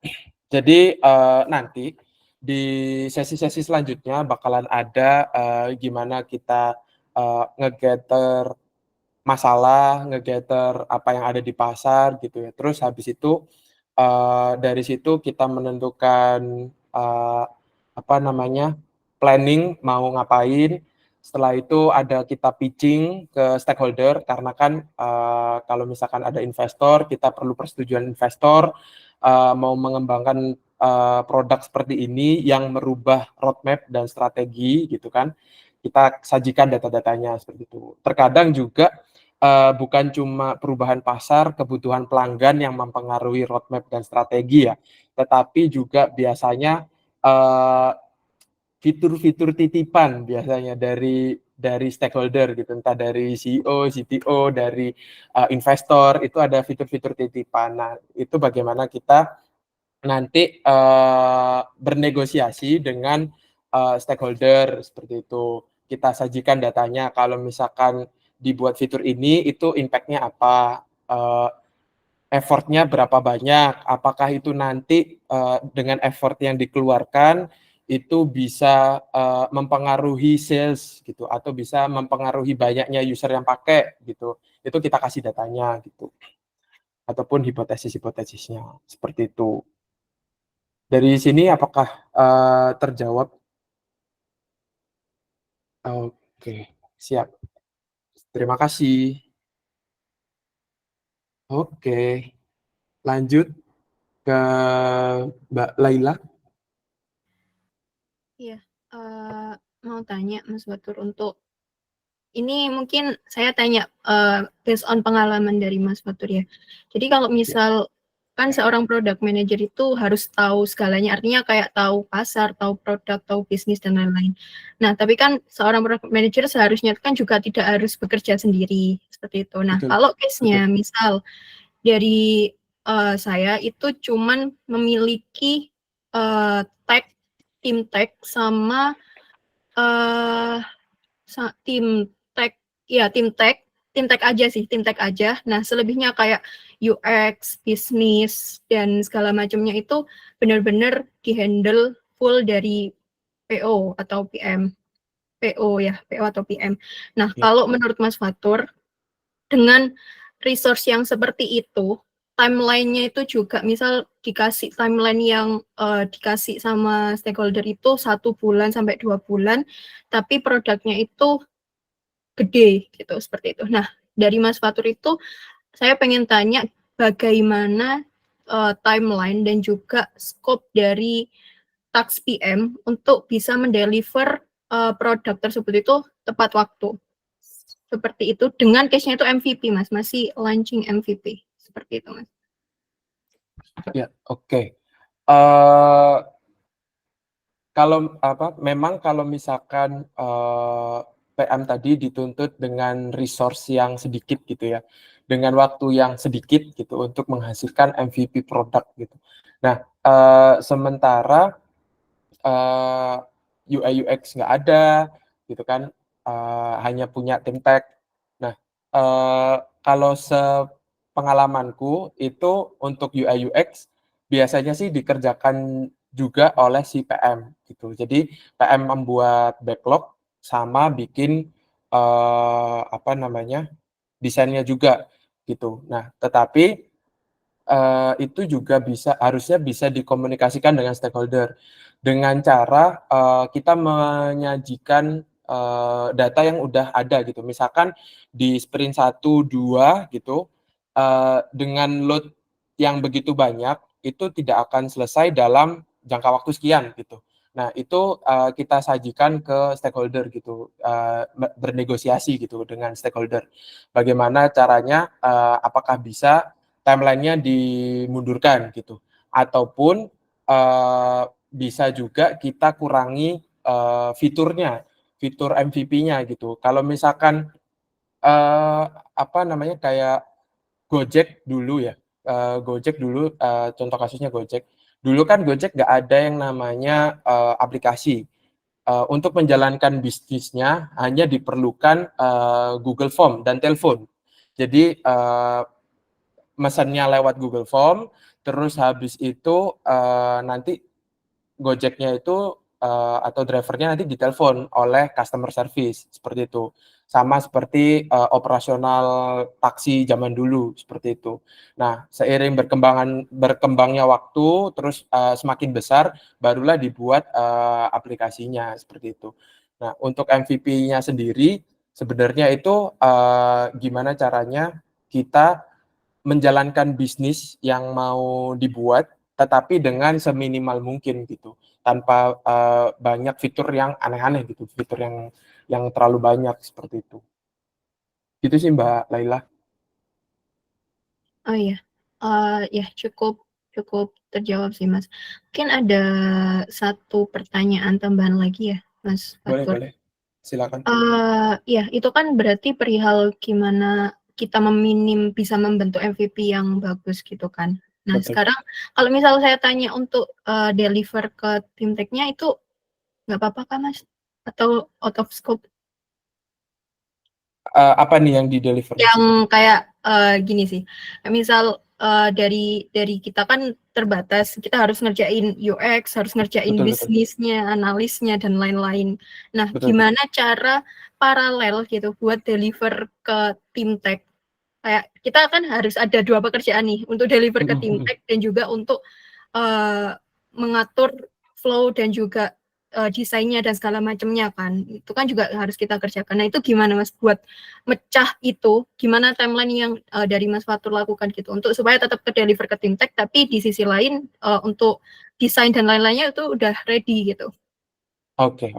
jadi nanti di sesi-sesi selanjutnya bakalan ada gimana kita nge-gather masalah, nge-gather apa yang ada di pasar gitu ya. Terus habis itu dari situ kita menentukan planning mau ngapain. Setelah itu ada kita pitching ke stakeholder karena kan kalau misalkan ada investor, kita perlu persetujuan investor mau mengembangkan produk seperti ini yang merubah roadmap dan strategi gitu kan. Kita sajikan data-datanya seperti itu. Terkadang juga bukan cuma perubahan pasar, kebutuhan pelanggan yang mempengaruhi roadmap dan strategi ya, tetapi juga biasanya fitur-fitur titipan biasanya dari stakeholder gitu, entah dari CEO, CTO, dari investor, itu ada fitur-fitur titipan. Nah, itu bagaimana kita nanti bernegosiasi dengan stakeholder seperti itu. Kita sajikan datanya kalau misalkan dibuat fitur ini itu impact-nya apa, effort-nya berapa banyak, apakah itu nanti dengan effort yang dikeluarkan itu bisa mempengaruhi sales gitu atau bisa mempengaruhi banyaknya user yang pakai gitu. Itu kita kasih datanya gitu. Ataupun hipotesis-hipotesisnya seperti itu. Dari sini apakah terjawab? Oke, siap. Terima kasih. Oke, lanjut ke Mbak Laila. Iya, mau tanya Mas Batur untuk ini mungkin saya tanya based on pengalaman dari Mas Batur ya. Jadi kalau misal kan seorang product manager itu harus tahu segalanya, artinya kayak tahu pasar, tahu produk, tahu bisnis dan lain-lain. Nah, tapi kan seorang product manager seharusnya kan juga tidak harus bekerja sendiri seperti itu. Nah, Betul, kalau case-nya misal dari saya itu cuman memiliki tim tech sama tim tech aja sih, tim tech aja. Nah, selebihnya kayak UX, bisnis, dan segala macamnya itu benar-benar dihandle full dari PO atau PM. PO ya, PO atau PM. Nah, kalau menurut Mas Fatur, dengan resource yang seperti itu, timeline-nya itu juga, misal dikasih timeline yang dikasih sama stakeholder itu 1 bulan sampai 2 bulan, tapi produknya itu gede gitu, seperti itu. Nah, dari Mas Fatur itu saya pengen tanya bagaimana timeline dan juga scope dari task PM untuk bisa mendeliver produk tersebut itu tepat waktu. Seperti itu, dengan case-nya itu MVP, Mas, masih launching MVP. Seperti itu, Mas. Ya, oke. Memang kalau misalkan PM tadi dituntut dengan resource yang sedikit gitu ya, dengan waktu yang sedikit gitu untuk menghasilkan MVP produk gitu. Nah, sementara UI UX nggak ada gitu kan, hanya punya tim tech. Nah, kalau sepengalamanku itu untuk UI UX biasanya sih dikerjakan juga oleh si PM gitu. Jadi PM membuat backlog sama bikin desainnya juga gitu. Nah, tetapi itu juga harusnya bisa dikomunikasikan dengan stakeholder dengan cara kita menyajikan data yang udah ada gitu. Misalkan di sprint 1, 2 gitu, dengan load yang begitu banyak itu tidak akan selesai dalam jangka waktu sekian gitu. Nah, itu kita sajikan ke stakeholder gitu, bernegosiasi gitu dengan stakeholder. Bagaimana caranya, apakah bisa timeline-nya dimundurkan gitu, ataupun bisa juga kita kurangi fiturnya, fitur MVP-nya gitu. Kalau misalkan kayak Gojek dulu ya, contoh kasusnya Gojek. Dulu kan Gojek nggak ada yang namanya aplikasi. Untuk menjalankan bisnisnya hanya diperlukan Google Form dan telepon. Jadi mesennya lewat Google Form, terus habis itu nanti Gojeknya itu atau drivernya nanti ditelepon oleh customer service, seperti itu. Sama seperti operasional taksi zaman dulu, seperti itu. Nah, seiring berkembangnya waktu, terus semakin besar, barulah dibuat aplikasinya, seperti itu. Nah, untuk MVP-nya sendiri, sebenarnya itu gimana caranya kita menjalankan bisnis yang mau dibuat, tetapi dengan seminimal mungkin gitu, tanpa banyak fitur yang aneh-aneh gitu, fitur yang terlalu banyak seperti itu. Gitu sih Mbak Laila. Oh iya, ya cukup terjawab sih, Mas. Mungkin ada satu pertanyaan tambahan lagi ya, Mas Fatur. Boleh, silakan. Ya, itu kan berarti perihal gimana kita bisa membentuk MVP yang bagus gitu kan. Nah, Betul. sekarang kalau misal saya tanya untuk deliver ke tim tech-nya itu nggak apa-apa kan, Mas? Atau out of scope? Apa nih yang di-deliver? Yang kayak gini sih, misal dari kita kan terbatas, kita harus ngerjain UX, harus ngerjain Betul. bisnisnya, analisnya, dan lain-lain. Nah, Betul. gimana cara paralel gitu buat deliver ke tim tech? Kayak kita kan harus ada 2 pekerjaan nih, untuk deliver ke tim tech dan juga untuk mengatur flow dan juga desainnya dan segala macamnya kan. Itu kan juga harus kita kerjakan. Nah, itu gimana Mas buat mecah itu? Gimana timeline yang dari Mas Fatur lakukan gitu untuk supaya tetap ke deliver ke tim tech tapi di sisi lain untuk desain dan lain-lainnya itu udah ready gitu. Oke.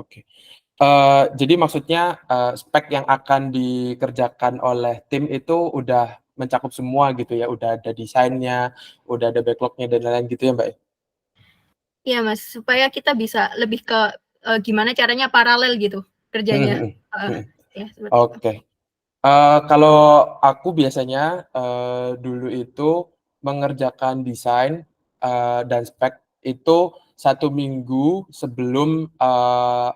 Jadi maksudnya spek yang akan dikerjakan oleh tim itu udah mencakup semua gitu ya, udah ada desainnya, udah ada backlog-nya dan lain-lain gitu ya Mbak? Iya Mas, supaya kita bisa lebih ke gimana caranya paralel gitu kerjanya. Ya, seperti itu. Oke. Kalau aku biasanya dulu itu mengerjakan desain dan spek itu 1 minggu sebelum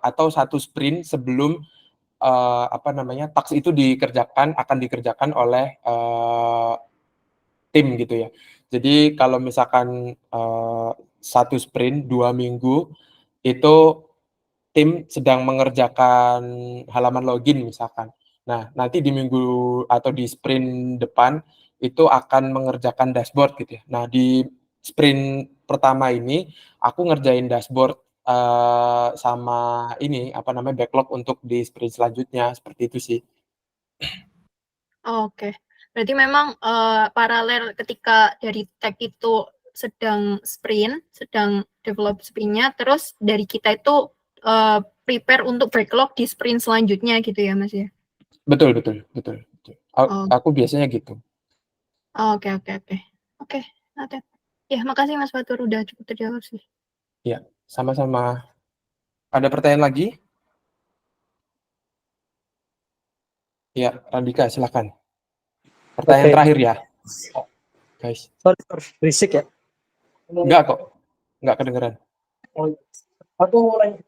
atau 1 sprint sebelum task itu akan dikerjakan oleh tim gitu ya. Jadi kalau misalkan 1 sprint 2 minggu itu tim sedang mengerjakan halaman login misalkan. Nah, nanti di minggu atau di sprint depan itu akan mengerjakan dashboard gitu ya. Nah, di sprint pertama ini aku ngerjain dashboard sama backlog untuk di sprint selanjutnya, seperti itu sih. Oke. Berarti memang paralel ketika dari tech itu sedang sprint, sedang develop sprint-nya, terus dari kita itu prepare untuk backlog di sprint selanjutnya gitu ya Mas ya? Betul. Oh. Aku biasanya gitu. Oke. Oke, noted. Ya, makasih Mas Fatur udah cukup terjawab sih. Ya, sama-sama. Ada pertanyaan lagi? Ya, Randika silakan. Pertanyaan Oke. terakhir ya, guys. Sorry, berisik ya? Enggak kok, enggak kedengeran. Aku mulai.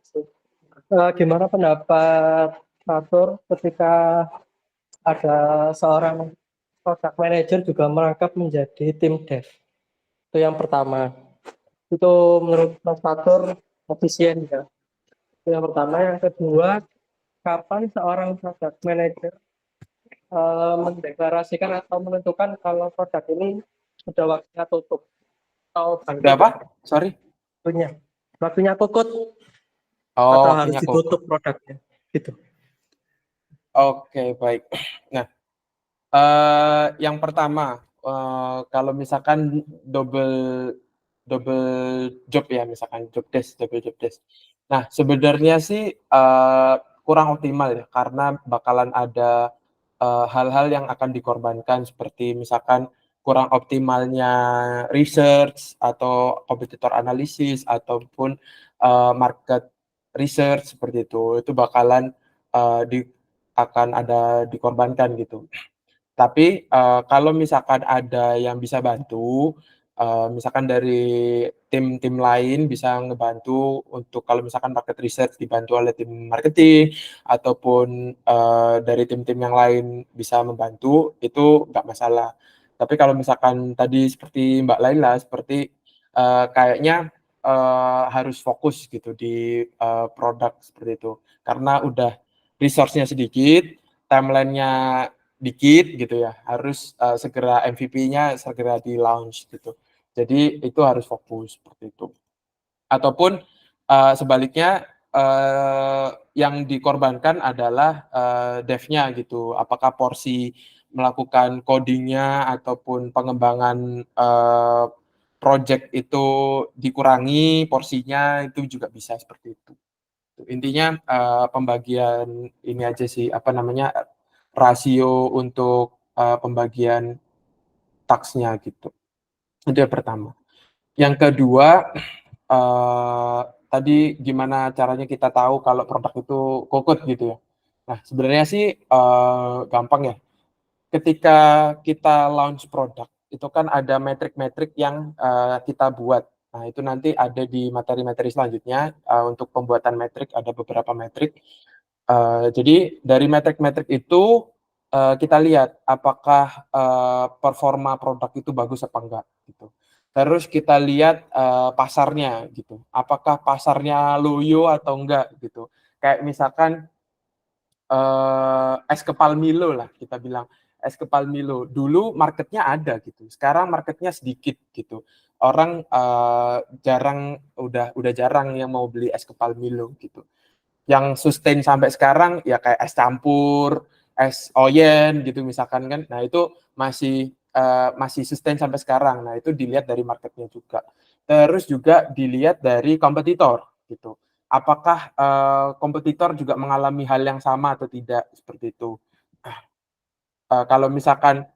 Gimana pendapat Fatur ketika ada seorang product manager juga merangkap menjadi tim dev? Itu yang pertama. Itu menurut Mas Fatur efisien ya? Itu yang pertama. Yang kedua, kapan seorang product manager mendeklarasikan atau menentukan kalau produk ini sudah waktunya tutup atau Udah apa? Sorry. waktunya tutup Oh, atau harus waktunya kok. ditutup produknya gitu. Oke, baik. Nah, yang pertama, kalau misalkan double job ya, misalkan double job desk. Nah, sebenarnya sih kurang optimal ya, karena bakalan ada hal-hal yang akan dikorbankan seperti misalkan kurang optimalnya research atau kompetitor analisis ataupun market research seperti itu bakalan akan ada dikorbankan gitu. Tapi kalau misalkan ada yang bisa bantu, misalkan dari tim-tim lain bisa ngebantu untuk kalau misalkan market research dibantu oleh tim marketing ataupun dari tim-tim yang lain bisa membantu, itu nggak masalah. Tapi kalau misalkan tadi seperti Mbak Laila, seperti kayaknya harus fokus gitu di produk seperti itu. Karena udah resource-nya sedikit, timeline-nya dikit gitu ya, harus segera MVP-nya segera di-launch gitu. Jadi itu harus fokus seperti itu. Ataupun sebaliknya yang dikorbankan adalah dev-nya gitu. Apakah porsi melakukan coding-nya ataupun pengembangan project itu dikurangi porsinya, itu juga bisa seperti itu. Intinya pembagian ini aja sih, rasio untuk pembagian task-nya gitu. Itu yang pertama. Yang kedua, tadi gimana caranya kita tahu kalau produk itu kokut gitu ya. Nah, sebenarnya sih gampang ya. Ketika kita launch produk, itu kan ada metrik-metrik yang kita buat. Nah, itu nanti ada di materi-materi selanjutnya. Untuk pembuatan metrik ada beberapa metrik. Jadi dari metrik-metrik itu kita lihat apakah performa produk itu bagus apa enggak gitu. Terus kita lihat pasarnya gitu. Apakah pasarnya loyo atau enggak gitu. Kayak misalkan es kepal Milo lah kita bilang. Es kepal Milo. Dulu marketnya ada gitu. Sekarang marketnya sedikit gitu. Orang udah jarang yang mau beli es kepal Milo gitu. Yang sustain sampai sekarang ya kayak es campur, es oyen gitu misalkan kan. Nah, itu masih sustain sampai sekarang. Nah, itu dilihat dari marketnya juga. Terus juga dilihat dari kompetitor gitu. Apakah kompetitor juga mengalami hal yang sama atau tidak seperti itu. Kalau misalkan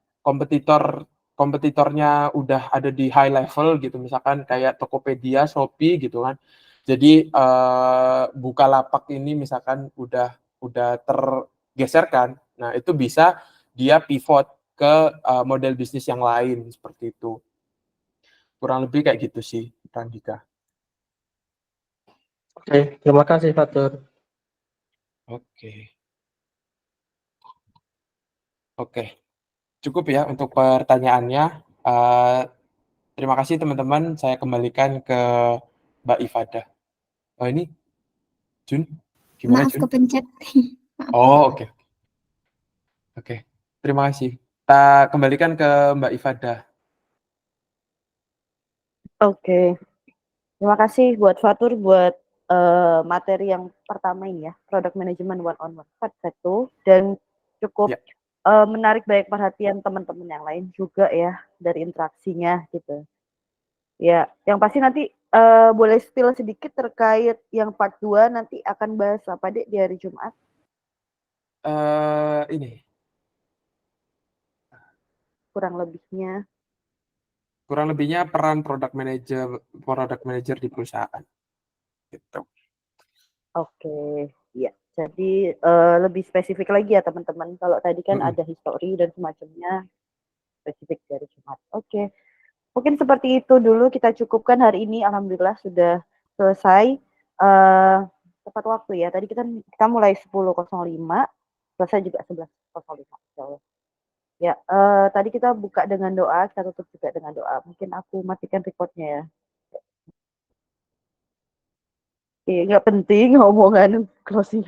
kompetitornya udah ada di high level gitu, misalkan kayak Tokopedia, Shopee gitu kan. Jadi Bukalapak ini misalkan udah tergeserkan, nah itu bisa dia pivot ke model bisnis yang lain seperti itu. Kurang lebih kayak gitu sih, Randika. Oke, terima kasih Fatur. Oke. Oke, cukup ya untuk pertanyaannya. Terima kasih teman-teman, saya kembalikan ke Mbak Ifada. Oh ini, Jun, gimana Maaf Jun? kepencet. Maaf. Oh oke, oke. Terima kasih. Kita kembalikan ke Mbak Ifada. Oke. Terima kasih buat Fatur buat materi yang pertama ini ya, Product Management One-on-One Part 1, dan cukup Ya. menarik banyak perhatian teman-teman yang lain juga ya dari interaksinya gitu. Ya, yang pasti nanti boleh spill sedikit terkait yang part 2 nanti akan bahas apa Dek di hari Jumat? Ini Kurang lebihnya. kurang lebihnya peran product manager di perusahaan. Gitu. Oke, ya. Jadi lebih spesifik lagi ya teman-teman. Kalau tadi kan ada history dan semacamnya, spesifik dari Jumat. Oke. Mungkin seperti itu dulu kita cukupkan hari ini. Alhamdulillah sudah selesai tepat waktu ya. Tadi kita mulai 10.05, selesai juga 11.05. Insyaallah. Ya, tadi kita buka dengan doa, kita tutup juga dengan doa. Mungkin aku matikan recordnya ya. Nggak penting omongan closing.